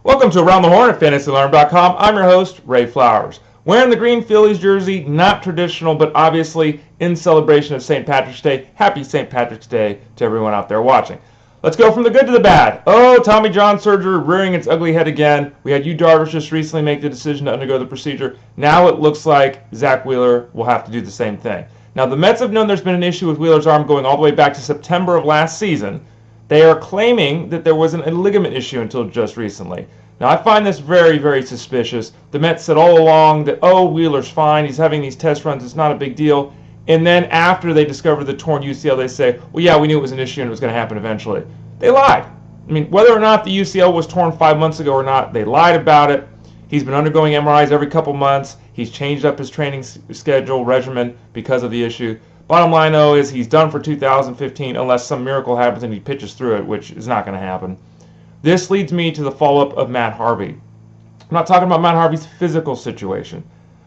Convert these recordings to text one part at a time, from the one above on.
Welcome to Around the Horn at FantasyAlarm.com. I'm your host, Ray Flowers. Wearing the green Phillies jersey, not traditional, but obviously in celebration of St. Patrick's Day. Happy St. Patrick's Day to everyone out there watching. Let's go from the good to the bad. Oh, Tommy John surgery rearing its ugly head again. We had Yu Darvish just recently make the decision to undergo the procedure. Now it looks like Zack Wheeler will have to do the same thing. Now the Mets have known there's been an issue with Wheeler's arm going all the way back to September of last season. They are claiming that there wasn't a ligament issue until just recently. Now, I find this very, very suspicious. The Mets said all along that, oh, Wheeler's fine. He's having these test runs. It's not a big deal. And then after they discovered the torn UCL, they say, well, yeah, we knew it was an issue and it was going to happen eventually. They lied. I mean, whether or not the UCL was torn 5 months ago or not, they lied about it. He's been undergoing MRIs every couple months. He's changed up his training schedule, regimen because of the issue. Bottom line, though, is he's done for 2015 unless some miracle happens and he pitches through it, which is not going to happen. This leads me to the follow-up of Matt Harvey. I'm not talking about Matt Harvey's physical situation,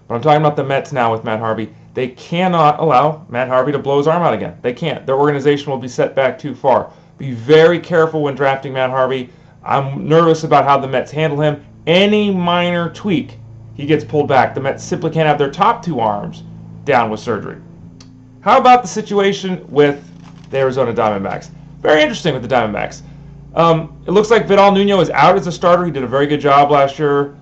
but I'm talking about the Mets now with Matt Harvey. They cannot allow Matt Harvey to blow his arm out again. They can't. Their organization will be set back too far. Be very careful when drafting Matt Harvey. I'm nervous about how the Mets handle him. Any minor tweak, he gets pulled back. The Mets simply can't have their top two arms down with surgery. How about the situation with the Arizona Diamondbacks? Very interesting with the Diamondbacks. It looks like Vidal Nuno is out as a starter. He did a very good job last year,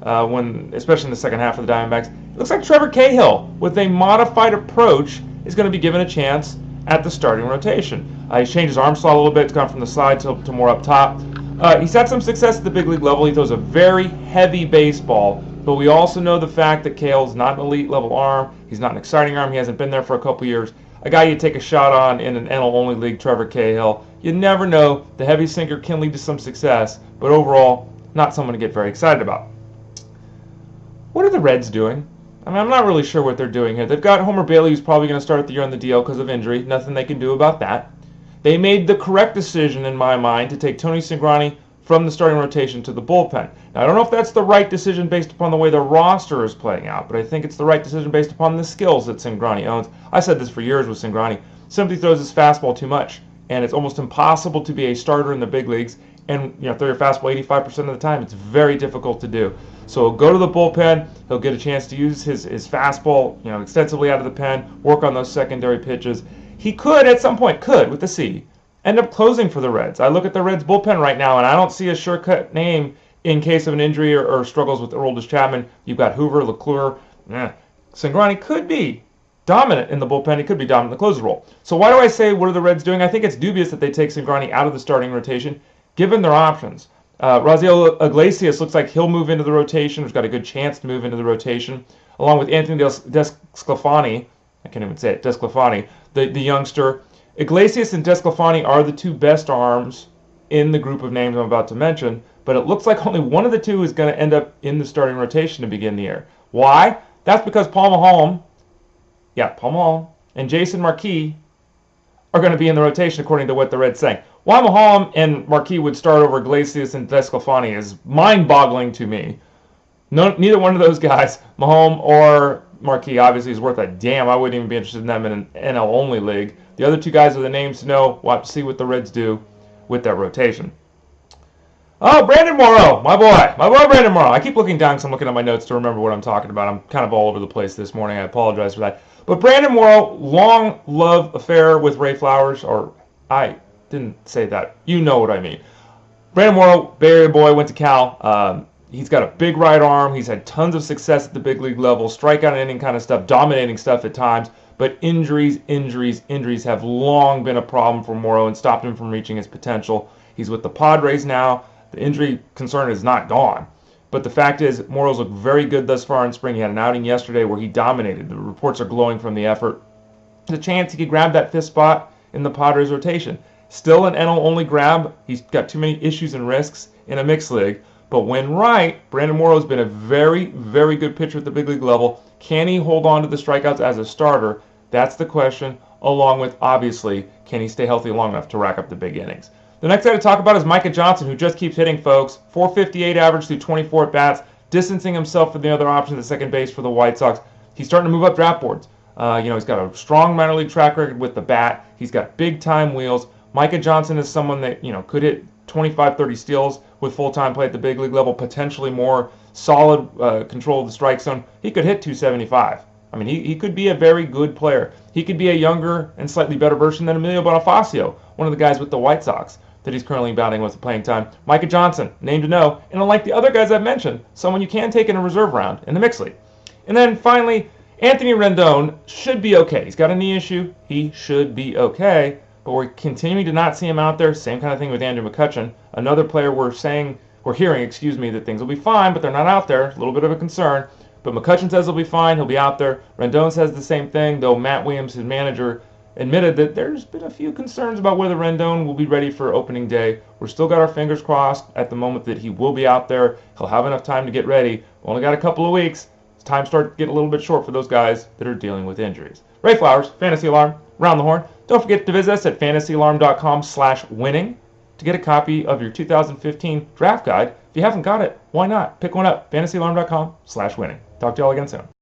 especially in the second half of the Diamondbacks. It looks like Trevor Cahill, with a modified approach, is going to be given a chance at the starting rotation. He's changed his arm slot a little bit. It's gone from the slide to more up top. He's had some success at the big league level. He throws a very heavy baseball, but we also know the fact that Cahill's not an elite level arm. He's not an exciting arm. He hasn't been there for a couple years. A guy you take a shot on in an NL-only league, Trevor Cahill. You never know. The heavy sinker can lead to some success, but overall, not someone to get very excited about. What are the Reds doing? I mean, I'm not really sure what they're doing here. They've got Homer Bailey, who's probably going to start the year on the DL because of injury. Nothing they can do about that. They made the correct decision, in my mind, to take Tony Cingrani from the starting rotation to the bullpen. Now, I don't know if that's the right decision based upon the way the roster is playing out, but I think it's the right decision based upon the skills that Cingrani owns. I said this for years with Cingrani. Simply throws his fastball too much, and it's almost impossible to be a starter in the big leagues and throw your fastball 85% of the time. It's very difficult to do. So he'll go to the bullpen. He'll get a chance to use his fastball extensively out of the pen, work on those secondary pitches. He could, at some point, with the C, end up closing for the Reds. I look at the Reds bullpen right now, and I don't see a sure-cut name in case of an injury or struggles with Aroldis Chapman. You've got Hoover, LeClure. Cingrani could be dominant in the bullpen. He could be dominant in the closer role. So why do I say what are the Reds doing? I think it's dubious that they take Cingrani out of the starting rotation, given their options. Raisel Iglesias looks like he'll move into the rotation. He's got a good chance to move into the rotation, along with Anthony Desclafani. I can't even say it. Desclafani, the youngster. Iglesias and Desclafani are the two best arms in the group of names I'm about to mention, but it looks like only one of the two is going to end up in the starting rotation to begin the year. Why? That's because Paul Maholm and Jason Marquis are going to be in the rotation according to what the Reds saying. Why Maholm and Marquis would start over Iglesias and Desclafani is mind-boggling to me. Neither one of those guys, Maholm or Marquis, obviously is worth a damn. I wouldn't even be interested in them in an NL-only league. The other two guys are the names to know. We'll have to see what the Reds do with that rotation. Oh, Brandon Morrow, my boy Brandon Morrow. I keep looking down because I'm looking at my notes to remember what I'm talking about. I'm kind of all over the place this morning. I apologize for that. But Brandon Morrow, long love affair with Ray Flowers, or I didn't say that. You know what I mean. Brandon Morrow, Bay Area boy, went to Cal. He's got a big right arm. He's had tons of success at the big league level, strikeout and inning kind of stuff, dominating stuff at times. But injuries have long been a problem for Morrow and stopped him from reaching his potential. He's with the Padres now. The injury concern is not gone. But the fact is, Morrow's looked very good thus far in spring. He had an outing yesterday where he dominated. The reports are glowing from the effort. There's a chance he could grab that fifth spot in the Padres rotation. Still an NL-only grab. He's got too many issues and risks in a mixed league. But when right, Brandon Morrow has been a very, very good pitcher at the big league level. Can he hold on to the strikeouts as a starter? That's the question, along with, obviously, can he stay healthy long enough to rack up the big innings? The next guy to talk about is Micah Johnson, who just keeps hitting, folks. .458 average through 24 at-bats, distancing himself from the other options at second base for the White Sox. He's starting to move up draft boards. He's got a strong minor league track record with the bat. He's got big-time wheels. Micah Johnson is someone that, could hit 25-30 steals with full-time play at the big league level, potentially more solid control of the strike zone, he could hit 275. I mean, he could be a very good player. He could be a younger and slightly better version than Emilio Bonifacio, one of the guys with the White Sox that he's currently battling with the playing time. Micah Johnson, name to know, and unlike the other guys I've mentioned, someone you can take in a reserve round in the mixed league. And then finally, Anthony Rendon should be okay. He's got a knee issue. He should be okay, but we're continuing to not see him out there. Same kind of thing with Andrew McCutchen, another player we're hearing, that things will be fine, but they're not out there. A little bit of a concern. But McCutchen says he'll be fine. He'll be out there. Rendon says the same thing, though Matt Williams, his manager, admitted that there's been a few concerns about whether Rendon will be ready for opening day. We're still got our fingers crossed at the moment that he will be out there. He'll have enough time to get ready. We've only got a couple of weeks. Time starts getting a little bit short for those guys that are dealing with injuries. Ray Flowers, Fantasy Alarm, round the horn. Don't forget to visit us at fantasyalarm.com/winning to get a copy of your 2015 draft guide. If you haven't got it, why not? Pick one up. fantasyalarm.com/winning. Talk to y'all again soon.